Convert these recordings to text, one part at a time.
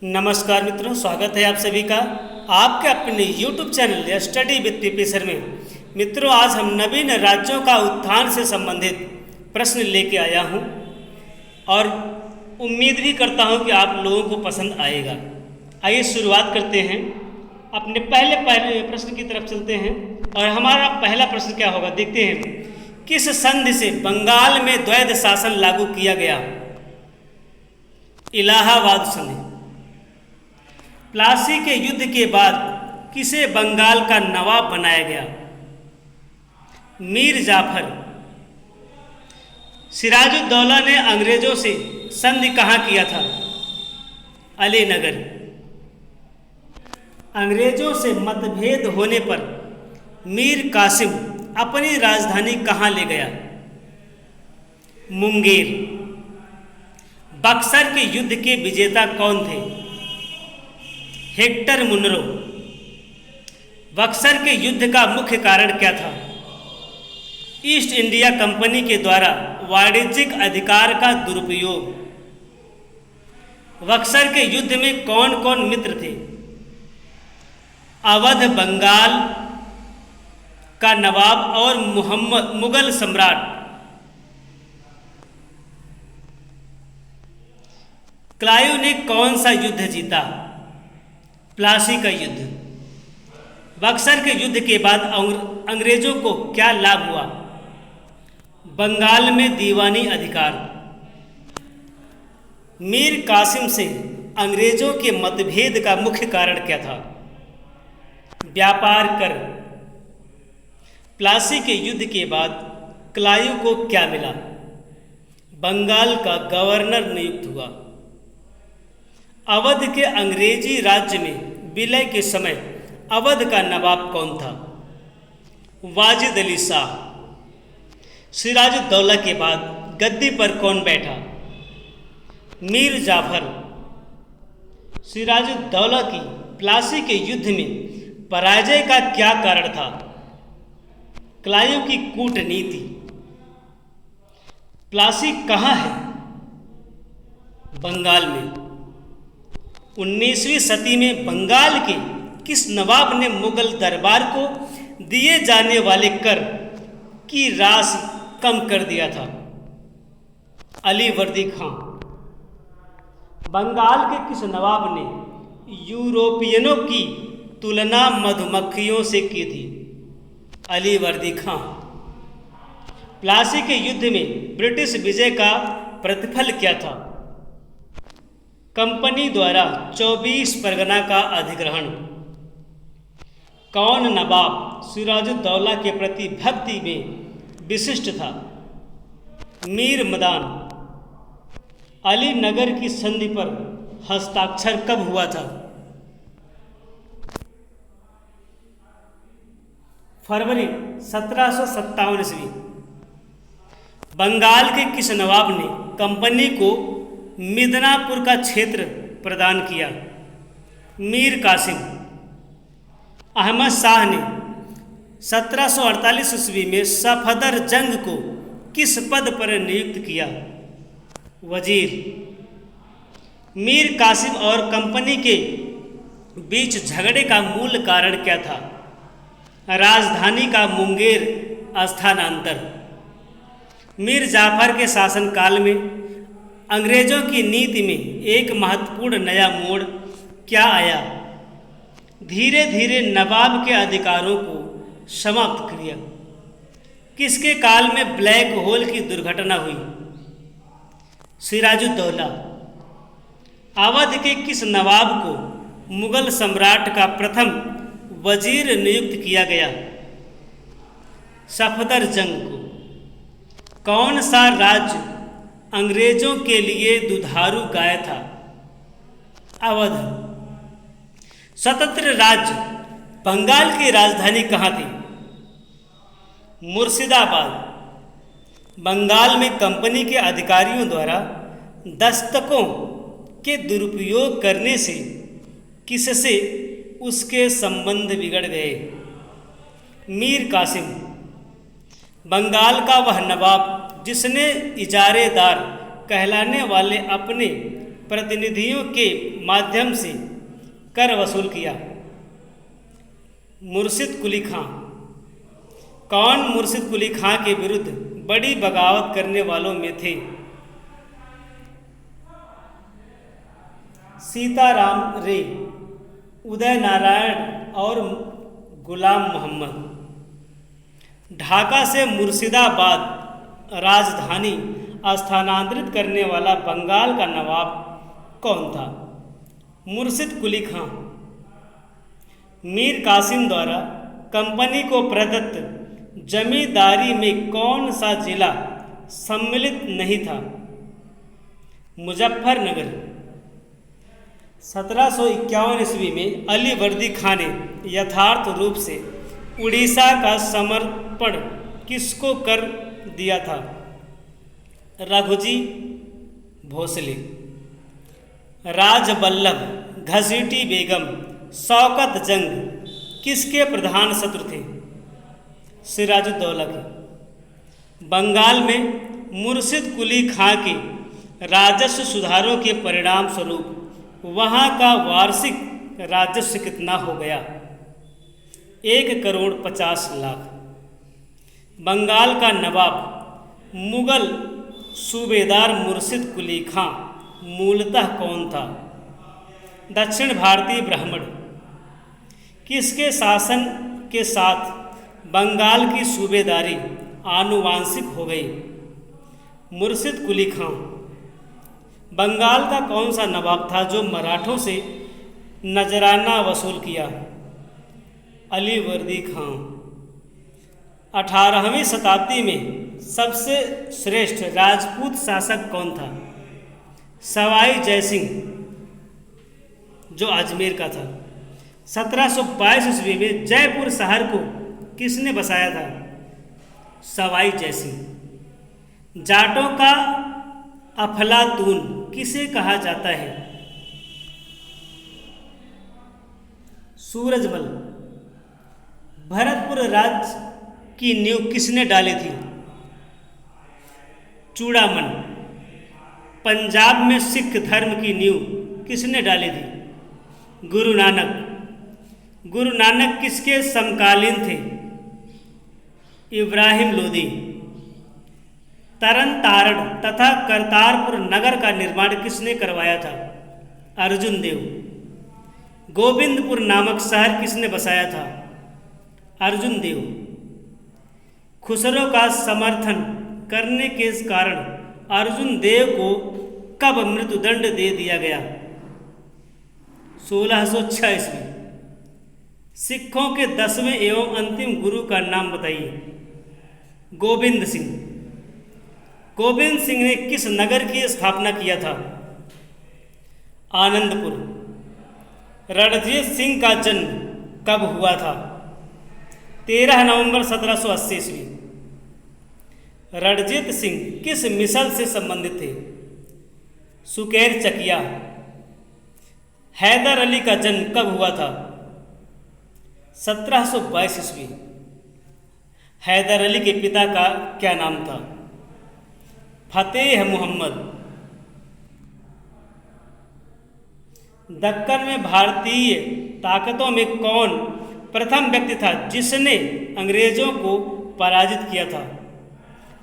नमस्कार मित्रों, स्वागत है आप सभी का आपके अपने YouTube channel study with PP sir में। मित्रों, आज हम नवीन राज्यों का उत्थान से संबंधित प्रश्न लेके आया हूं और उम्मीद भी करता हूं कि आप लोगों को पसंद आएगा। आइए शुरुआत करते हैं। अपने पहले प्रश्न की तरफ चलते हैं और हमारा पहला प्रश्न क्या होगा देखते हैं। किस संधि से बंगाल में द्वैध शासन लागू किया गया? इलाहाबाद संधि। प्लासी के युद्ध के बाद किसे बंगाल का नवाब बनाया गया? मीर जाफर। सिराजुद्दौला ने अंग्रेजों से संधि कहाँ किया था? अलीनगर। अंग्रेजों से मतभेद होने पर मीर कासिम अपनी राजधानी कहाँ ले गया? मुंगेर। बक्सर के युद्ध के विजेता कौन थे? Hector Munro. बक्सर के युद्ध का मुख्य कारण क्या था? ईस्ट इंडिया कंपनी के द्वारा वाणिज्यिक अधिकार का दुरुपयोग। बक्सर के युद्ध में कौन कौन मित्र थे? अवध बंगाल का नवाब और मुगल सम्राट। क्लाइव ने कौन सा युद्ध जीता? प्लासी का युद्ध। बक्सर के युद्ध के बाद अंग्रेजों को क्या लाभ हुआ? बंगाल में दीवानी अधिकार। मीर कासिम से अंग्रेजों के मतभेद का मुख्य कारण क्या था? व्यापार कर। प्लासी के युद्ध के बाद क्लाइव को क्या मिला? बंगाल का गवर्नर नियुक्त हुआ। अवध के अंग्रेजी राज्य में विलय के समय अवध का नवाब कौन था? वाजिद अली शाह। सिराजुद्दौला के बाद गद्दी पर कौन बैठा? मीर जाफर। सिराजुद्दौला की प्लासी के युद्ध में पराजय का क्या कारण था? क्लाइव की कूटनीति। प्लासी कहाँ है? बंगाल में। 19वीं सदी में बंगाल के किस नवाब ने मुगल दरबार को दिए जाने वाले कर की राशि कम कर दिया था? अली वर्दी खां। बंगाल के किस नवाब ने यूरोपियनों की तुलना मधुमक्खियों से की थी? अली वर्दी खां। प्लासी के युद्ध में ब्रिटिश विजय का प्रतिफल क्या था? कंपनी द्वारा 24 परगना का अधिग्रहण। कौन नवाब सिराजुद्दौला के प्रति भक्ति में विशिष्ट था? मीर मदान। अलीनगर की संधि पर हस्ताक्षर कब हुआ था? फरवरी 1757 ईस्वी। बंगाल के किस नवाब ने कंपनी को मिदनापुर का क्षेत्र प्रदान किया? मीर कासिम। अहमद शाह ने 1748 ईस्वी में सफदर जंग को किस पद पर नियुक्त किया? वजीर। मीर कासिम और कंपनी के बीच झगड़े का मूल कारण क्या था? राजधानी का मुंगेर स्थानांतर। मीर जाफर के शासनकाल में अंग्रेजों की नीति में एक महत्वपूर्ण नया मोड़ क्या आया? धीरे धीरे नवाब के अधिकारों को समाप्त किया। किसके काल में ब्लैक होल की दुर्घटना हुई? सिराजुद्दौला। अवध के किस नवाब को मुगल सम्राट का प्रथम वजीर नियुक्त किया गया? सफदर जंग को। कौन सा राज्य अंग्रेजों के लिए दुधारू गाय था? अवध। स्वतंत्र राज्य बंगाल की राजधानी कहाँ थी? मुर्शिदाबाद। बंगाल में कंपनी के अधिकारियों द्वारा दस्तकों के दुरुपयोग करने से किससे उसके संबंध बिगड़ गए? मीर कासिम। बंगाल का वह नवाब जिसने इजारेदार कहलाने वाले अपने प्रतिनिधियों के माध्यम से कर वसूल किया। मुर्शिद कुली खां। कौन मुर्शिद कुली खां के विरुद्ध बड़ी बगावत करने वालों में थे? सीताराम रे, उदय नारायण और गुलाम मोहम्मद। ढाका से मुर्शिदाबाद राजधानी स्थानांतरित करने वाला बंगाल का नवाब कौन था? मुर्शिद कुली खां। मीर कासिम द्वारा कंपनी को प्रदत्त जमींदारी में कौन सा जिला सम्मिलित नहीं था? मुजफ्फरनगर। 1751 ईस्वी में अली वर्दी खां ने यथार्थ रूप से उड़ीसा का समर्पण किसको कर दिया था? रघुजी भोसले। राजबल्लभ, घसीटी बेगम, शौकत जंग किसके प्रधान शत्रु थे? सिराजुद्दौला के। बंगाल में मुर्शिद कुली खां के राजस्व सुधारों के परिणाम स्वरूप वहाँ का वार्षिक राजस्व कितना हो गया? 1,50,00,000। बंगाल का नवाब मुगल सूबेदार मुर्शिद कुली खां मूलतः कौन था? दक्षिण भारतीय ब्राह्मण। किसके शासन के साथ बंगाल की सूबेदारी आनुवांशिक हो गई? मुर्शिद कुली खां। बंगाल का कौन सा नवाब था जो मराठों से नजराना वसूल किया? अली वर्दी खां। 18वीं शताब्दी में सबसे श्रेष्ठ राजपूत शासक कौन था? सवाई जयसिंह, जो अजमेर का था। 1722 ईस्वी में जयपुर शहर को किसने बसाया था? सवाई जयसिंह। जाटों का अफलातून किसे कहा जाता है? सूरजमल। भरतपुर राज्य की नींव किसने डाली थी? चूड़ामन। पंजाब में सिख धर्म की नींव किसने डाली थी? गुरु नानक। गुरु नानक किसके समकालीन थे? इब्राहिम लोदी। तरन तारण तथा करतारपुर नगर का निर्माण किसने करवाया था? अर्जुन देव। गोविंदपुर नामक शहर किसने बसाया था? अर्जुन देव। खुसरो का समर्थन करने के कारण अर्जुन देव को कब मृत्युदंड दे दिया गया? 1606 ईस्वी। सिखों के 10वें एवं अंतिम गुरु का नाम बताइए। गोविंद सिंह। गोविंद सिंह ने किस नगर की स्थापना किया था? आनंदपुर। रणजीत सिंह का जन्म कब हुआ था? 13 नवंबर 1780 ईस्वी। रणजीत सिंह किस मिसल से संबंधित थे? सुकैर चकिया। हैदर अली का जन्म कब हुआ था? 1722 ईस्वी। हैदर अली के पिता का क्या नाम था? फतेह मोहम्मद। दक्कन में भारतीय ताकतों में कौन प्रथम व्यक्ति था जिसने अंग्रेजों को पराजित किया था?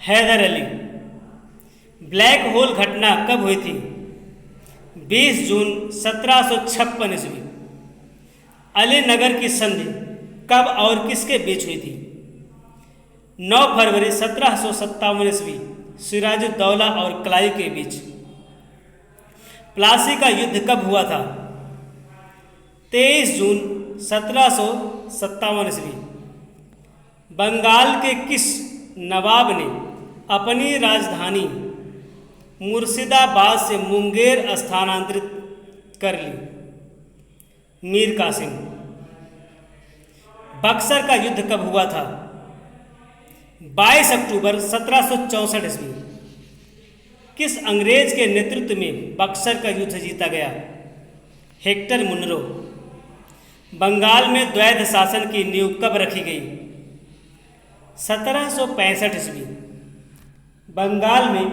हैदर अली। ब्लैक होल घटना कब हुई थी? 20 जून 1756 ईस्वी। अलीनगर की संधि कब और किसके बीच हुई थी? 9 फरवरी 1757 ईस्वी, सिराजुद्दौला और क्लाइव के बीच। प्लासी का युद्ध कब हुआ था? 23 जून 1757 ईस्वी। बंगाल के किस नवाब ने अपनी राजधानी मुर्शिदाबाद से मुंगेर स्थानांतरित कर ली? मीर कासिम। बक्सर का युद्ध कब हुआ था? 22 अक्टूबर 1764 ईस्वी। किस अंग्रेज के नेतृत्व में बक्सर का युद्ध जीता गया? Hector Munro. बंगाल में द्वैध शासन की नींव कब रखी गई? 1765 ईस्वी। बंगाल में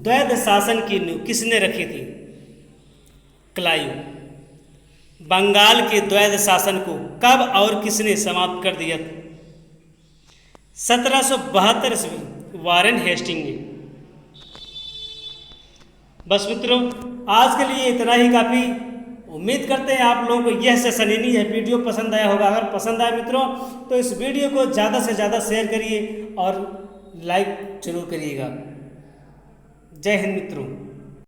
द्वैध शासन की नींव किसने रखी थी? क्लाइव। बंगाल के द्वैध शासन को कब और किसने समाप्त कर दिया? 1772 ईस्वी वारेन हेस्टिंग ने। बस मित्रों, आज के लिए इतना ही काफ़ी। उम्मीद करते हैं आप लोगों को यह सेशन यानी यह वीडियो पसंद आया होगा। अगर पसंद आया मित्रों तो इस वीडियो को ज़्यादा से ज़्यादा शेयर करिए और लाइक जरूर करिएगा। जय हिंद मित्रों।